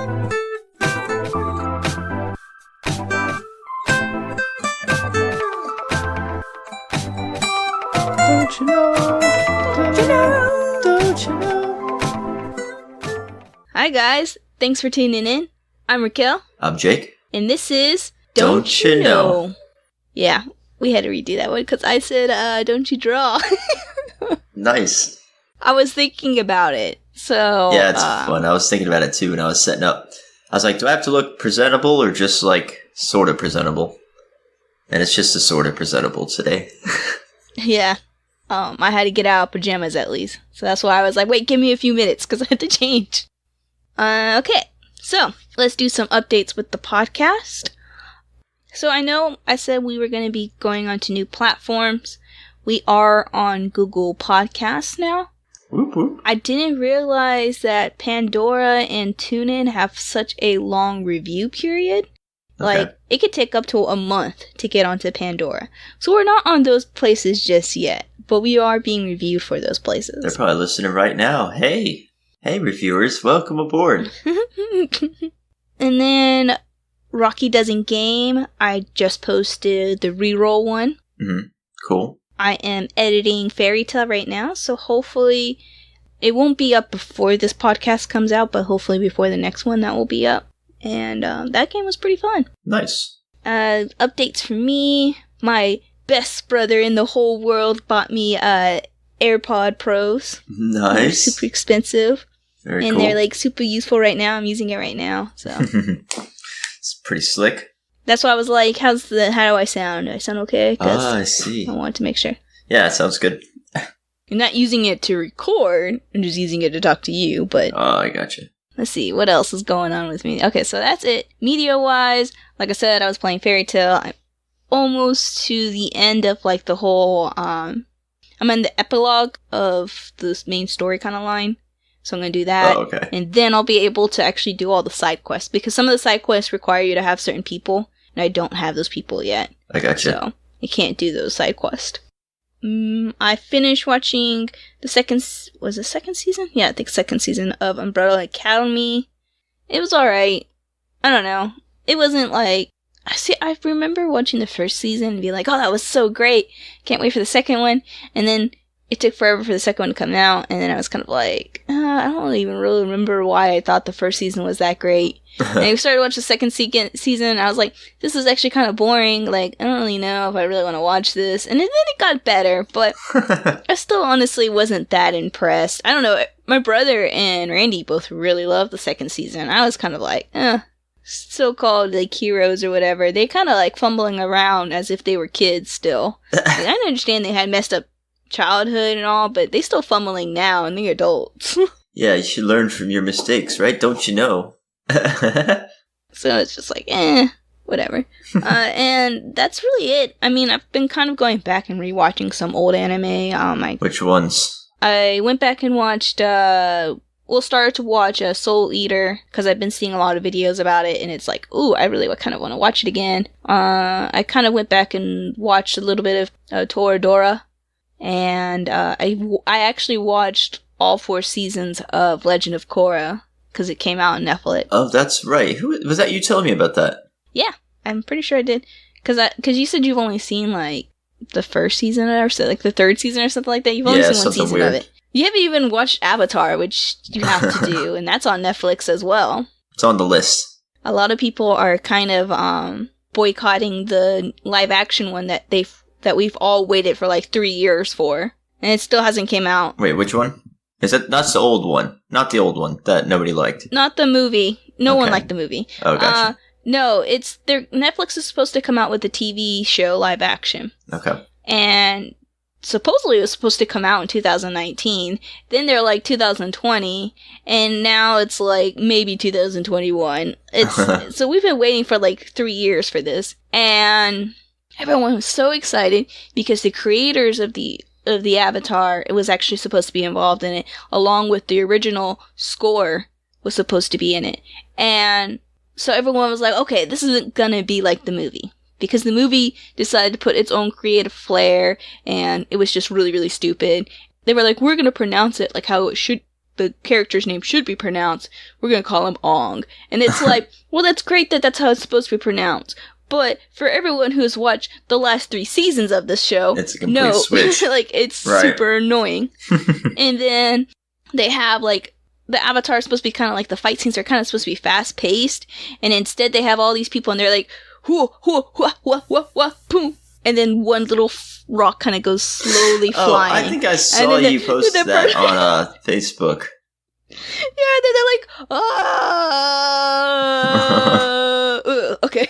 Don't you know? Don't you know? Don't you know? Hi guys, thanks for tuning in. I'm Raquel. I'm Jake. And this is Don't You Know? Yeah, we had to redo that one because I said, don't you draw? Nice. I was thinking about it, so... Yeah, it's fun. I was thinking about it too when I was setting up. I was like, do I have to look presentable or just like sort of presentable? And it's just a sort of presentable today. Yeah. I had to get out of pajamas at least. So that's why I was like, wait, give me a few minutes because I had to change. Okay, so let's do some updates with the podcast. So I know I said we were going to be going on to new platforms. We are on Google Podcasts now. Whoop, whoop. I didn't realize that Pandora and TuneIn have such a long review period. Okay. Like, it could take up to a month to get onto Pandora. So we're not on those places just yet, but we are being reviewed for those places. They're probably listening right now. Hey, reviewers, welcome aboard. And then Rocky Doesn't Game, I just posted the reroll one. Mm-hmm. Cool. I am editing Fairy Tale right now, so hopefully it won't be up before this podcast comes out, but hopefully before the next one that will be up. And that game was pretty fun. Nice. Updates for me. My best brother in the whole world bought me AirPod Pros. Nice. They're super expensive. Very and cool. they're like super useful right now. I'm using it right now. So It's pretty slick. that's why I was like, how do I sound? Do I sound okay? 'Cause I see. I wanted to make sure. Yeah, it sounds good. I'm not using it to record. I'm just using it to talk to you, but Oh, I gotcha. let's see, what else is going on with me? Okay, so that's it. Media-wise, like I said, I was playing Fairy Tale. I'm almost to the end of, like, the whole, I'm in the epilogue of the main story kind of line. So I'm going to do that. Oh, okay. And then I'll be able to actually do all the side quests. Because some of the side quests require you to have certain people. And I don't have those people yet. I gotcha. So I can't do those side quests. I finished watching the second season? Yeah, I think second season of Umbrella Academy. It was alright. I don't know. It wasn't like... I remember watching the first season and be like, oh, that was so great. Can't wait for the second one. And then it took forever for the second one to come out. And then I was kind of like, I don't even really remember why I thought the first season was that great. And I started watching the second season, and I was like, this is actually kind of boring. Like, I don't really know if I really want to watch this. And then it got better, but I still honestly wasn't that impressed. I don't know. My brother and Randy both really loved the second season. I was kind of like, so-called, like, heroes or whatever. They kind of, like, fumbling around as if they were kids still. Like, I understand they had messed up childhood and all, but they still fumbling now, and they're adults. Yeah, you should learn from your mistakes, right? Don't you know? So it's just like, whatever. And that's really it. I mean, I've been kind of going back and rewatching some old anime. Which ones? I went back and watched, started to watch Soul Eater, because I've been seeing a lot of videos about it, and it's like, ooh, I really kind of want to watch it again. I kind of went back and watched a little bit of Toradora, and I actually watched all 4 seasons of Legend of Korra, because it came out on Netflix. Oh, that's right. Who was that? You telling me about that? Yeah, I'm pretty sure I did. Because you said you've only seen, like, the first season or so, like the third season or something like that. You've only seen one season weird. of it. You haven't even watched Avatar, which you have to do, and that's on Netflix as well. It's on the list. A lot of people are kind of boycotting the live-action one that we've all waited for like 3 years for, and it still hasn't came out. Wait, which one? That's the old one, not the old one that nobody liked. Not the movie. No one liked the movie. Oh, gotcha. No, Netflix is supposed to come out with a TV show live action. Okay. And supposedly it was supposed to come out in 2019. Then they're like 2020, and now it's like maybe 2021. So we've been waiting for like 3 years for this, and everyone was so excited because the creators of the Avatar, it was actually supposed to be involved in it, along with the original score was supposed to be in it. And so everyone was like, okay, this isn't gonna be like the movie. Because the movie decided to put its own creative flair, and it was just really, really stupid. They were like, we're gonna pronounce it like how it should, the character's name should be pronounced, we're gonna call him Ong. And it's like, well, that's great that that's how it's supposed to be pronounced. But for everyone who's watched the last 3 seasons of this show, it's a complete switch. Like, it's super annoying. And then they have, like, the Avatar is supposed to be kind of like, the fight scenes are kind of supposed to be fast-paced. And instead they have all these people and they're like, hoo, hoo, hoo, hoo, hoo, hoo, boom. And then one little rock kind of goes slowly flying. I think I saw you post that on Facebook. Yeah, then they're like, okay.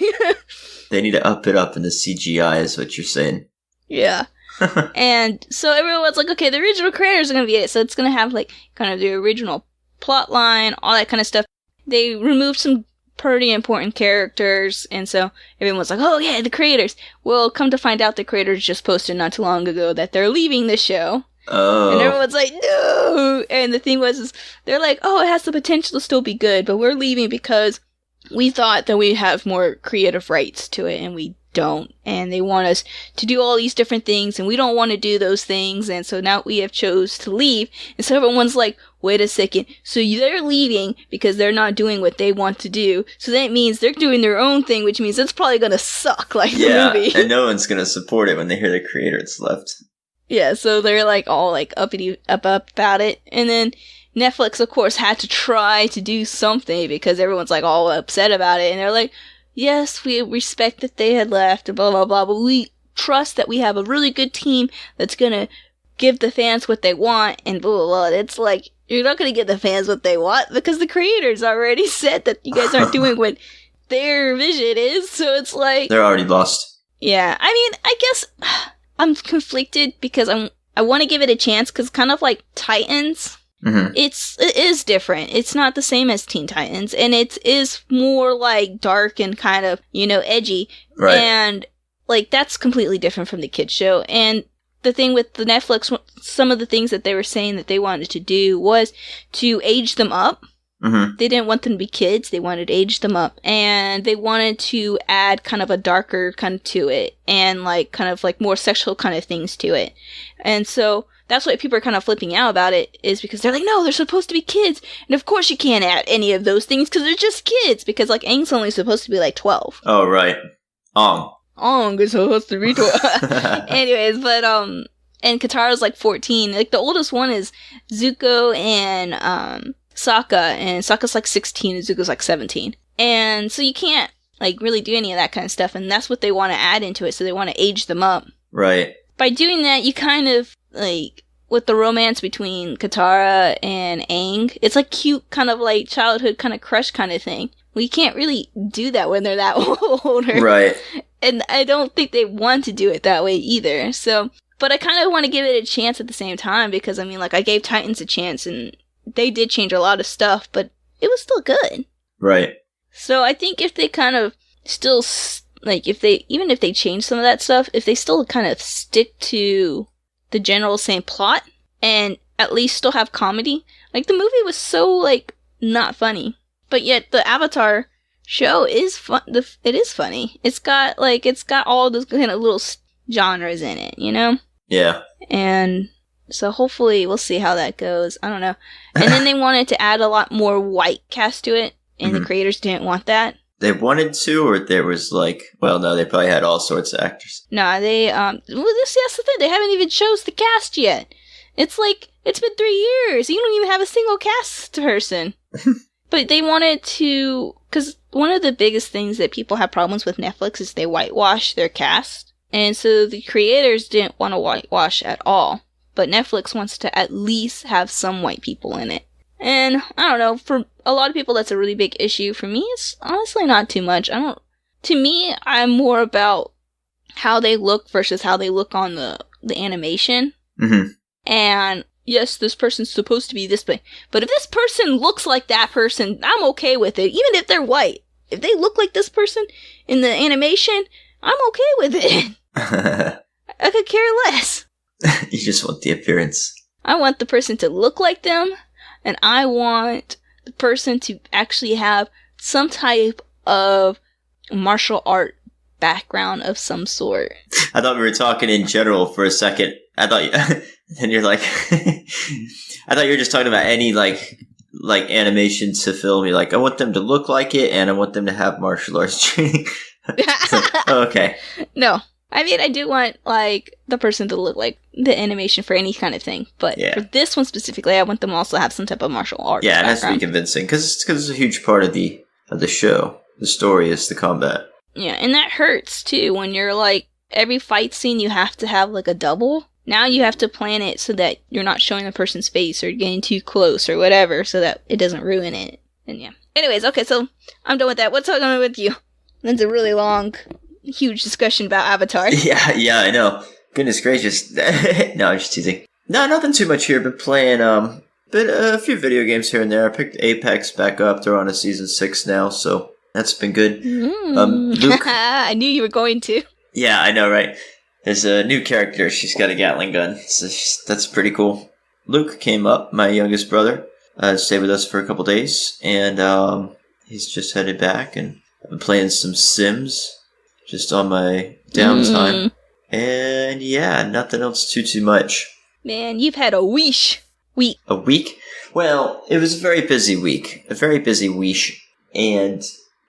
They need to up it up in the CGI, is what you're saying. Yeah. And so everyone's like, okay, the original creators are going to be it. So it's going to have, like, kind of the original plot line, all that kind of stuff. They removed some pretty important characters, and so everyone's like, oh yeah, the creators. Well, come to find out, the creators just posted not too long ago that they're leaving the show. Oh. And everyone's like, no! And the thing was, they're like, oh, it has the potential to still be good, but we're leaving because we thought that we have more creative rights to it, and we don't. And they want us to do all these different things, and we don't want to do those things, and so now we have chose to leave. And so everyone's like, wait a second, so they're leaving because they're not doing what they want to do, so that means they're doing their own thing, which means it's probably gonna suck like the movie. And no one's gonna support it when they hear the creators left. Yeah, so they're like all like up about it. And then Netflix, of course, had to try to do something because everyone's like all upset about it. And they're like, yes, we respect that they had left and blah, blah, blah, but we trust that we have a really good team that's gonna give the fans what they want and blah, blah, blah. It's like, you're not gonna give the fans what they want because the creators already said that you guys aren't doing what their vision is. So it's like, they're already lost. Yeah, I mean, I guess I'm conflicted because I want to give it a chance because kind of like Titans, it is different. It's not the same as Teen Titans, and it is more like dark and kind of, you know, edgy. Right. And like that's completely different from the kids show. And the thing with the Netflix, some of the things that they were saying that they wanted to do was to age them up. They didn't want them to be kids. They wanted to age them up. And they wanted to add kind of a darker kind of to it. And like kind of like more sexual kind of things to it. And so that's why people are kind of flipping out about it, is because they're like, no, they're supposed to be kids. And of course you can't add any of those things because they're just kids. Because like Aang's only supposed to be like 12. Oh, right. Ong is supposed to be 12. Anyways, but and Katara's like 14. Like the oldest one is Zuko and Sokka, and Sokka's like 16 and Zuko's like 17. And so you can't like really do any of that kind of stuff, and that's what they want to add into it, so they want to age them up. Right. By doing that, you kind of like, with the romance between Katara and Aang, it's like cute kind of like childhood kind of crush kind of thing. Well, you can't really do that when they're that older. Right. And I don't think they want to do it that way either. So, but I kind of want to give it a chance at the same time, because I mean, like, I gave Titans a chance and they did change a lot of stuff, but it was still good. Right. So I think if they kind of still, like, even if they change some of that stuff, if they still kind of stick to the general same plot and at least still have comedy, like, the movie was so, like, not funny. But yet the Avatar show is fun. It is funny. It's got all those kind of little genres in it, you know? Yeah. And so hopefully we'll see how that goes. I don't know. And then they wanted to add a lot more white cast to it, and the creators didn't want that. They wanted to, or there was like, well, no, they probably had all sorts of actors. No, they, that's the thing. They haven't even chose the cast yet. It's like, it's been 3 years. You don't even have a single cast person. But they wanted to, because one of the biggest things that people have problems with Netflix is they whitewash their cast. And so the creators didn't want to whitewash at all. But Netflix wants to at least have some white people in it. And I don't know, for a lot of people that's a really big issue. For me, it's honestly not too much. To me, I'm more about how they look versus how they look on the animation. And yes, this person's supposed to be this way, but if this person looks like that person, I'm okay with it, even if they're white. If they look like this person in the animation, I'm okay with it. I could care less. You just want the appearance. I want the person to look like them, and I want the person to actually have some type of martial art background of some sort. I thought we were talking in general for a second. I thought And you're like, I thought you were just talking about any like animation to film. You're like, I want them to look like it, and I want them to have martial arts training. Oh, okay. No. I mean, I do want, like, the person to look like the animation for any kind of thing. But for this one specifically, I want them also to have some type of martial arts Yeah, it has background. to be convincing. Because it's a huge part of the show. The story is the combat. Yeah, and that hurts, too, when you're, like, every fight scene you have to have, like, a double. Now you have to plan it so that you're not showing the person's face or getting too close or whatever so that it doesn't ruin it. And yeah. Anyways, okay, so I'm done with that. What's going on with you? That's a really long... huge discussion about Avatar. Yeah, I know. Goodness gracious. No, I'm just teasing. No, nothing too much here. Been playing a few video games here and there. I picked Apex back up. They're on a season 6 now, so that's been good. Luke. I knew you were going to. Yeah, I know, right? There's a new character. She's got a Gatling gun. So that's pretty cool. Luke came up, my youngest brother, stayed with us for a couple days, and he's just headed back, and I've been playing some Sims. Just on my downtime. And yeah, nothing else too much. Man, you've had a week. A week? Well, it was a very busy week. A very busy week. And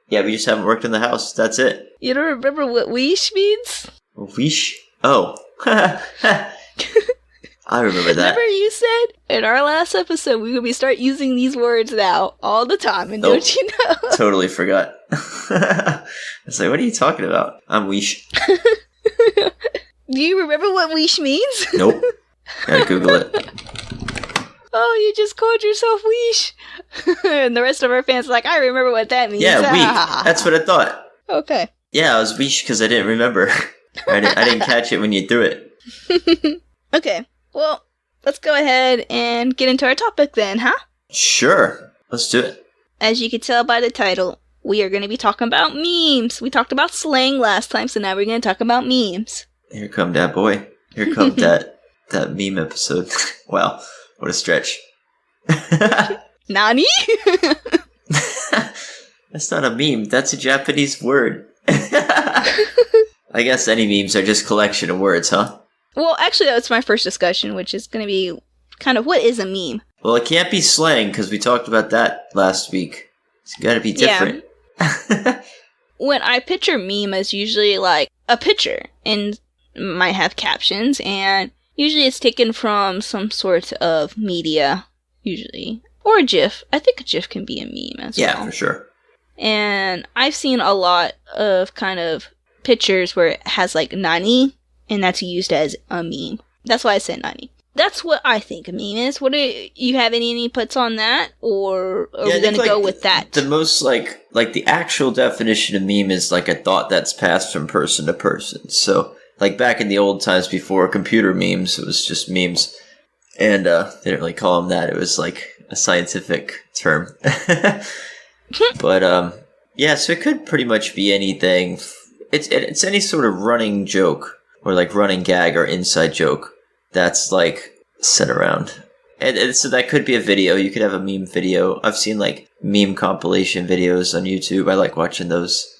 yeah, we just haven't worked in the house. That's it. You don't remember what week means? A week? Oh. I remember that. Remember you said in our last episode we would start using these words now all the time, and don't you know? Totally forgot. I was like, what are you talking about? I'm weesh. Do you remember what weesh means? Nope. Gotta Google it. Oh, you just called yourself weesh. And the rest of our fans are like, I remember what that means. Yeah, week. That's what I thought. Okay. Yeah, I was weesh because I didn't remember. I didn't catch it when you threw it. Okay. Well, let's go ahead and get into our topic then, huh? Sure. Let's do it. As you can tell by the title, we are going to be talking about memes. We talked about slang last time, so now we're going to talk about memes. Here come that boy. Here come that meme episode. Wow, what a stretch. Nani? That's not a meme. That's a Japanese word. I guess any memes are just collection of words, huh? Well, actually, that's my first discussion, which is going to be kind of what is a meme? Well, it can't be slang because we talked about that last week. It's got to be different. Yeah. When I picture meme as usually like a picture and might have captions, and usually it's taken from some sort of media, usually. Or a GIF. I think a GIF can be a meme as well. Yeah, for sure. And I've seen a lot of kind of pictures where it has like Nani, and that's used as a meme. That's why I said Nani. That's what I think a meme is. What do you have any inputs on that, or are we gonna go with that? The most like the actual definition of meme is like a thought that's passed from person to person. So like back in the old times before computer memes, it was just memes, and they didn't really call them that. It was like a scientific term. But yeah, so it could pretty much be anything. It's any sort of running joke or like running gag or inside joke that's like set around. And so that could be a video. You could have a meme video. I've seen like meme compilation videos on YouTube. I like watching those.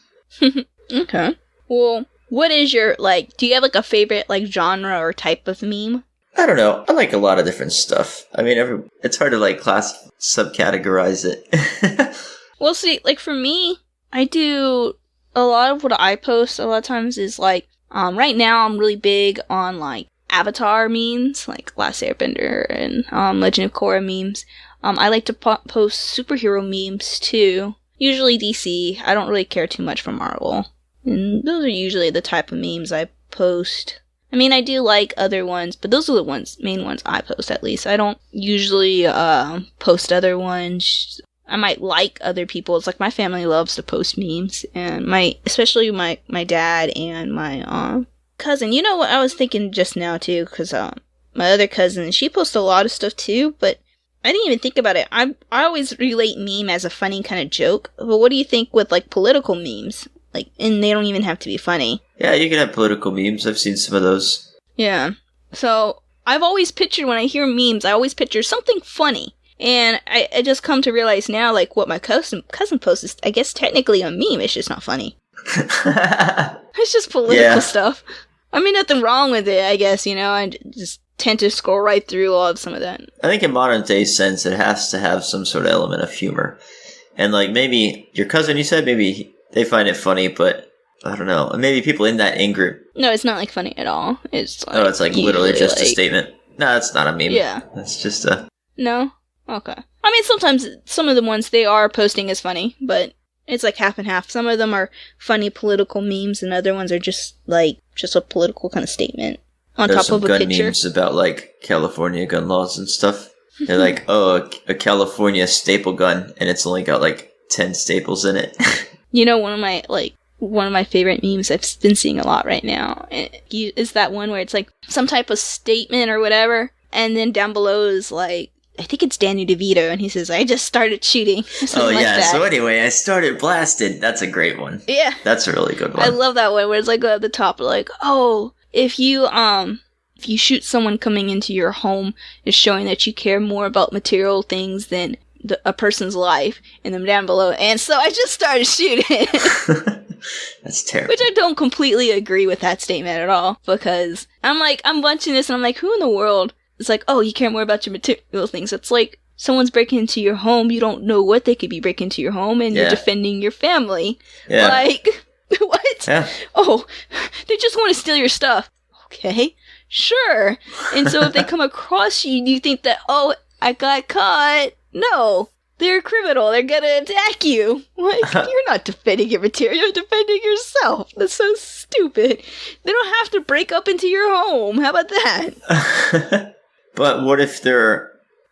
Okay. Well, what is your, like, do you have like a favorite like genre or type of meme? I don't know. I like a lot of different stuff. I mean, it's hard to like subcategorize it. Well, see, like for me, I do a lot of what I post a lot of times is like, right now I'm really big on like Avatar memes, like Last Airbender and Legend of Korra memes. I like to post superhero memes too. Usually DC. I don't really care too much for Marvel. And those are usually the type of memes I post. I mean, I do like other ones, but those are the main ones I post at least. I don't usually post other ones. I might like other people's. Like my family loves to post memes, and especially my dad and my cousin. You know what I was thinking just now too, because my other cousin, she posts a lot of stuff too, but I didn't even think about it. I always relate meme as a funny kind of joke. But what do you think with like political memes? Like, and they don't even have to be funny. Yeah, you can have political memes. I've seen some of those. Yeah. So I've always pictured, when I hear memes, I always picture something funny. And I just come to realize now, like, what my cousin posts is, I guess, technically a meme. It's just not funny. It's just political stuff. I mean, nothing wrong with it, I guess, you know. I just tend to scroll right through all of some of that. I think in modern day sense, it has to have some sort of element of humor. And like maybe your cousin, you said, maybe they find it funny, but I don't know. Maybe people in that in-group. No, it's not like funny at all. It's like, it's like literally just a statement. No, that's not a meme. Yeah. That's just a... No? Okay. I mean, sometimes some of the ones they are posting as funny, but it's like half and half. Some of them are funny political memes, and other ones are just a political kind of statement on There's top of a gun picture. memes about like California gun laws and stuff. They're like, oh, a California staple gun, and it's only got like 10 staples in it. You know, one of my favorite memes I've been seeing a lot right now is that one where it's like some type of statement or whatever, and then down below is like, I think it's Danny DeVito, and he says, I just started shooting. Oh, yeah. So anyway, I started blasted. That's a great one. Yeah. That's a really good one. I love that one where it's like at the top, like, oh, if you shoot someone coming into your home, it's showing that you care more about material things than a person's life. And then down below, and so I just started shooting. That's terrible. Which I don't completely agree with that statement at all, because I'm watching this and I'm like, who in the world? It's like, oh, you care more about your material things. It's like, someone's breaking into your home, you don't know what they could be breaking into your home, and you're defending your family. Yeah. Like, what? Yeah. Oh, they just want to steal your stuff. Okay, sure. And so if they come across you, you think that, oh, I got caught. No, they're a criminal. They're gonna attack you. What? You're not defending your material, you're defending yourself. That's so stupid. They don't have to break up into your home. How about that? But what if they're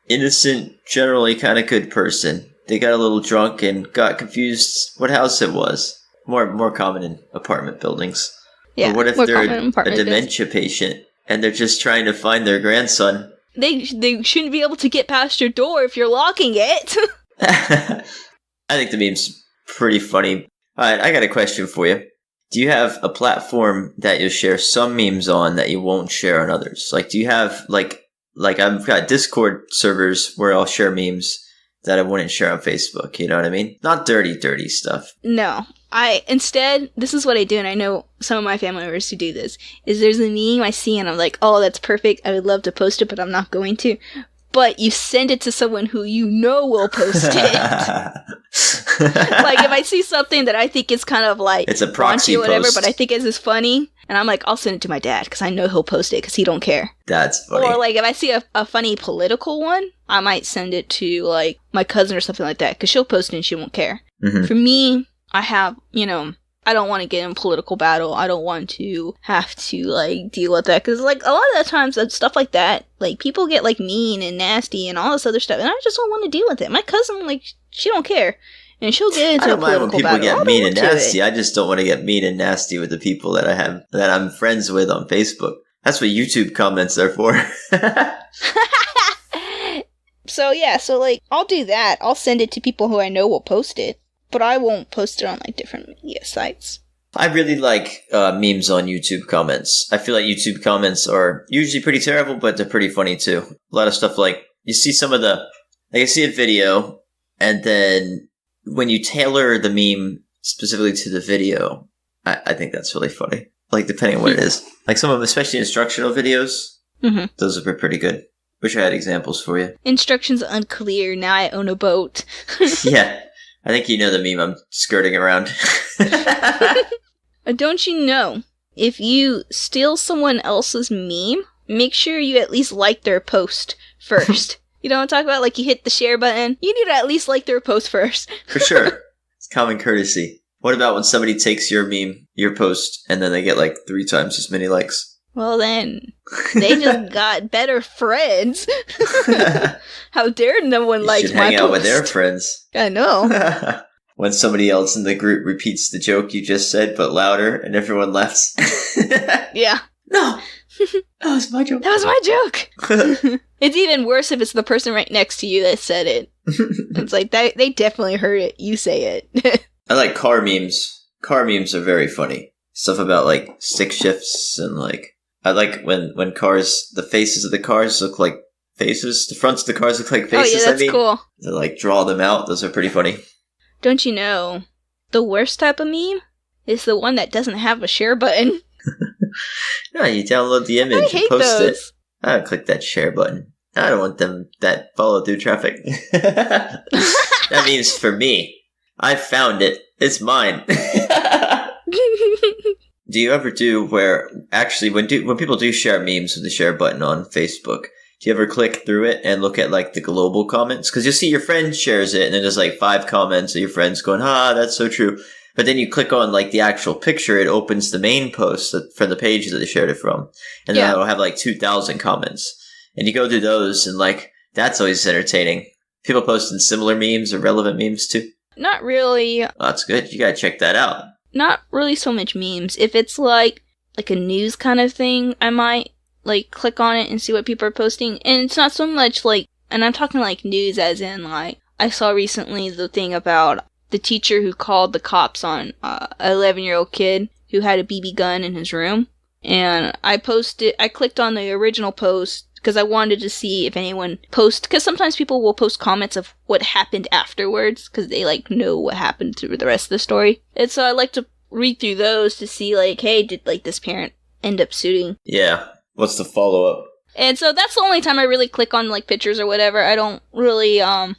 innocent, generally kind of good person? They got a little drunk and got confused what house it was. More common in apartment buildings. Yeah, or what if they're a dementia patient and they're just trying to find their grandson? They shouldn't be able to get past your door if you're locking it. I think the meme's pretty funny. Alright, I got a question for you. Do you have a platform that you'll share some memes on that you won't share on others? Like, do you have, like I've got Discord servers where I'll share memes that I wouldn't share on Facebook, you know what I mean? Not dirty stuff. No. Instead, this is what I do, and I know some of my family members who do this, is there's a meme I see and I'm like, oh, that's perfect, I would love to post it, but I'm not going to. But you send it to someone who you know will post it. Like, if I see something that I think is kind of like, it's a proxy or whatever, post. but I think it's just funny, and I'm like, I'll send it to my dad, because I know he'll post it, because he don't care. That's funny. Or, like, if I see a funny political one, I might send it to, like, my cousin or something like that, because she'll post it and she won't care. Mm-hmm. For me, I have, I don't want to get in political battle. I don't want to have to, like, deal with that. Because, like, a lot of the times, stuff like that, like, people get, like, mean and nasty and all this other stuff. And I just don't want to deal with it. My cousin, like, she don't care. And she'll get into a political battle. I don't mind when people get mean and nasty. I just don't want to get mean and nasty with the people that I'm friends with on Facebook. That's what YouTube comments are for. So, like, I'll do that. I'll send it to people who I know will post it. But I won't post it on, like, different media sites. I really like memes on YouTube comments. I feel like YouTube comments are usually pretty terrible, but they're pretty funny, too. A lot of stuff like, you see I see a video, and then when you tailor the meme specifically to the video, I think that's really funny. Like, depending on what it is. Like, some of them, especially instructional videos, those are pretty good. Wish I had examples for you. Instructions unclear, now I own a boat. Yeah. I think you know the meme I'm skirting around. Don't you know, if you steal someone else's meme, make sure you at least like their post first. You know what I'm talking about? Like, you hit the share button. You need to at least like their post first. For sure. It's common courtesy. What about when somebody takes your meme, your post, and then they get like 3 times as many likes? Well, then, they just got better friends. How dare no one like my post? Hang out with their friends. I know. When somebody else in the group repeats the joke you just said, but louder, and everyone laughs. Yeah. No! That was my joke. That was my joke! It's even worse if it's the person right next to you that said it. It's like, they definitely heard it. You say it. I like car memes. Car memes are very funny. Stuff about, like, stick shifts and, like... I like when cars, the faces of the cars look like faces. The fronts of the cars look like faces, oh, yeah, that's cool. To, like, draw them out. Those are pretty funny. Don't you know, the worst type of meme is the one that doesn't have a share button. No, you download the image and post those. it. I don't click that share button. I don't want that follow through traffic. That means for me. I found it. It's mine. Do you ever do where actually when people do share memes with the share button on Facebook? Do you ever click through it and look at like the global comments? Because you'll see your friend shares it, and then there's like 5 comments of your friends going, that's so true. But then you click on like the actual picture, it opens the main post from the page that they shared it from. And then it'll have like 2,000 comments. And you go through those, and like, that's always entertaining. People posting similar memes or relevant memes too. Not really. Oh, that's good. You gotta check that out. Not really so much memes. If it's like a news kind of thing, I might like click on it and see what people are posting. And it's not so much like, and I'm talking like news as in like, I saw recently the thing about the teacher who called the cops on an 11-year-old kid who had a BB gun in his room. And I clicked on the original post because I wanted to see if anyone because sometimes people will post comments of what happened afterwards because they like know what happened to the rest of the story. And so I like to read through those to see like, hey, did like this parent end up suing? Yeah. What's the follow-up? And so that's the only time I really click on like pictures or whatever. I don't really, I don't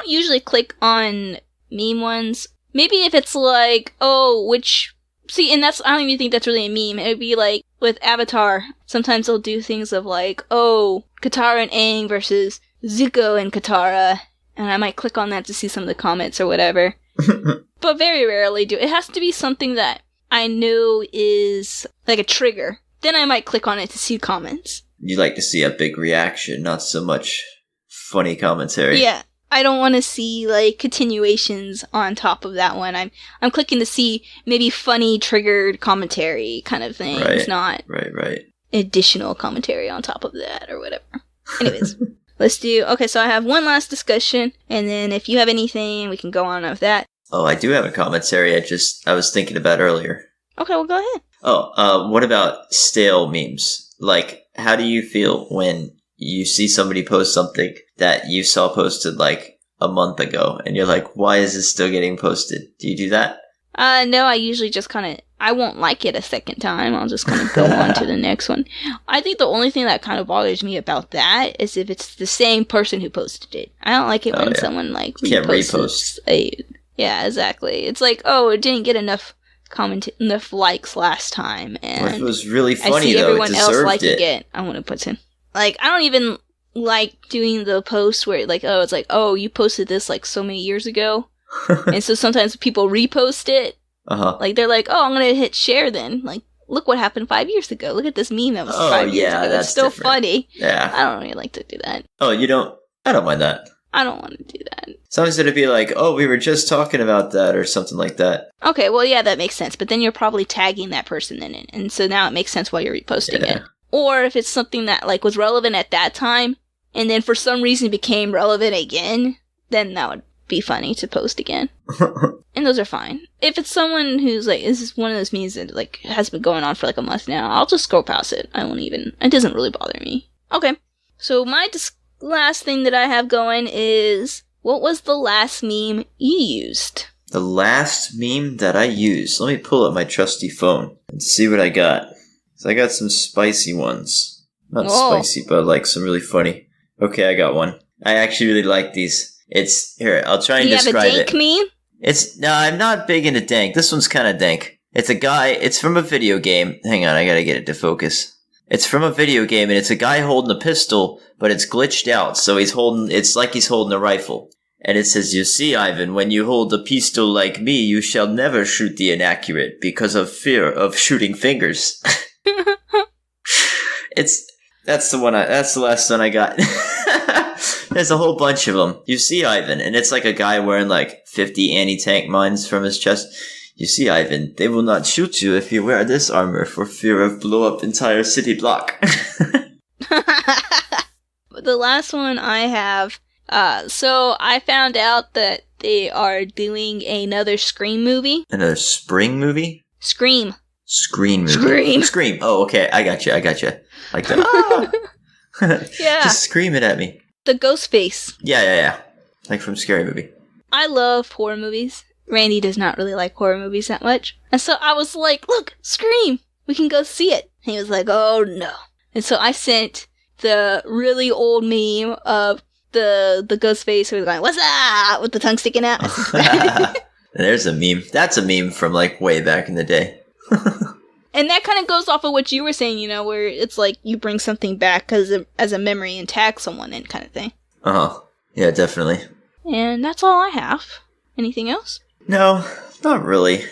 usually click on meme ones. Maybe if it's like, and that's, I don't even think that's really a meme. It would be like with Avatar. Sometimes they'll do things of like, Katara and Aang versus Zuko and Katara. And I might click on that to see some of the comments or whatever. But very rarely do. It has to be something that I know is like a trigger. Then I might click on it to see comments. You like to see a big reaction, not so much funny commentary. Yeah. I don't want to see like continuations on top of that one. I'm clicking to see maybe funny triggered commentary kind of things, right, not right. additional commentary on top of that or whatever. Anyways, okay, so I have one last discussion, and then if you have anything, we can go on with that. Oh, I do have a commentary I was thinking about earlier. Okay, well, go ahead. What about stale memes? Like, how do you feel when you see somebody post something that you saw posted like a month ago, and you're like, why is this still getting posted? Do you do that? No, I usually just I won't like it a second time. I'll just kind of go on to the next one. I think the only thing that kind of bothers me about that is if it's the same person who posted it. I don't like it when someone like can't repost. Yeah, exactly. It's like, it didn't get enough likes last time, and well, if it was really funny, I see though, everyone it else deserved liking it. it. I want to put in. Like, I don't even like doing the posts where like, it's like, you posted this like so many years ago. And so sometimes people repost it. Uh-huh. Like, they're like, I'm going to hit share then. Like, look what happened 5 years ago. Look at this meme that was 5 years ago. That's it's still different. funny. Yeah. I don't really like to do that. Oh, you don't? I don't mind that. I don't want to do that. Sometimes it'd be like, we were just talking about that or something like that. Okay, well, yeah, that makes sense. But then you're probably tagging that person in it. And so now it makes sense why you're reposting it. Or if it's something that like was relevant at that time, and then for some reason became relevant again, then that would be funny to post again. And those are fine. If it's someone who's like, this is one of those memes that like has been going on for like a month now, I'll just scroll past it. It doesn't really bother me. Okay, so my last thing that I have going is, what was the last meme you used? The last meme that I used? Let me pull up my trusty phone and see what I got. So I got some spicy ones. Not spicy, but like some really funny. Okay, I got one. I actually really like these. I'll try and describe it. Do you have a dank meme? No, I'm not big into dank. This one's kind of dank. It's a guy, it's from a video game. Hang on, I gotta get it to focus. It's from a video game, and it's a guy holding a pistol, but it's glitched out, so it's like he's holding a rifle. And it says, "You see, Ivan, when you hold a pistol like me, you shall never shoot the inaccurate because of fear of shooting fingers." That's the last one I got. There's a whole bunch of them. You see, Ivan, and it's like a guy wearing like 50 anti-tank mines from his chest. You see, Ivan, they will not shoot you if you wear this armor for fear of blow up entire city block. The last one I have, so I found out that they are doing another Scream movie. Another Spring movie? Scream movie. Scream. Oh, okay. I got you. Like that. Yeah. Just scream it at me. The ghost face. Yeah. Like from Scary Movie. I love horror movies. Randy does not really like horror movies that much. And so I was like, look, Scream. We can go see it. And he was like, oh no. And so I sent the really old meme of the ghost face who's going, "What's up?" with the tongue sticking out. There's a meme. That's a meme from like way back in the day. And that kind of goes off of what you were saying, where it's like you bring something back as a memory and tag someone in, kind of thing. Uh-huh. Yeah, definitely. And that's all I have. Anything else? No, not really.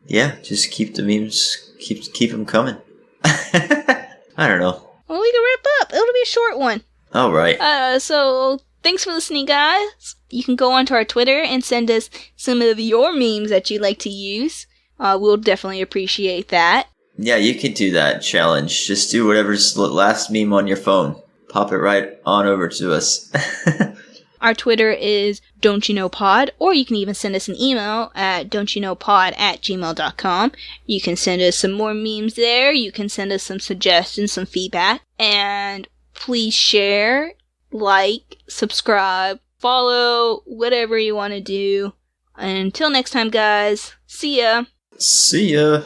Yeah, just keep the memes, keep them coming. I don't know. Well, we can wrap up. It'll be a short one. All right. So thanks for listening, guys. You can go onto our Twitter and send us some of your memes that you like to use. We'll definitely appreciate that. Yeah, you can do that challenge. Just do whatever's the last meme on your phone. Pop it right on over to us. Our Twitter is don'tyouknowpod, or you can even send us an email at don'tyouknowpod@gmail.com. You can send us some more memes there. You can send us some suggestions, some feedback. And please share, like, subscribe, follow, whatever you want to do. Until next time, guys. See ya. See ya.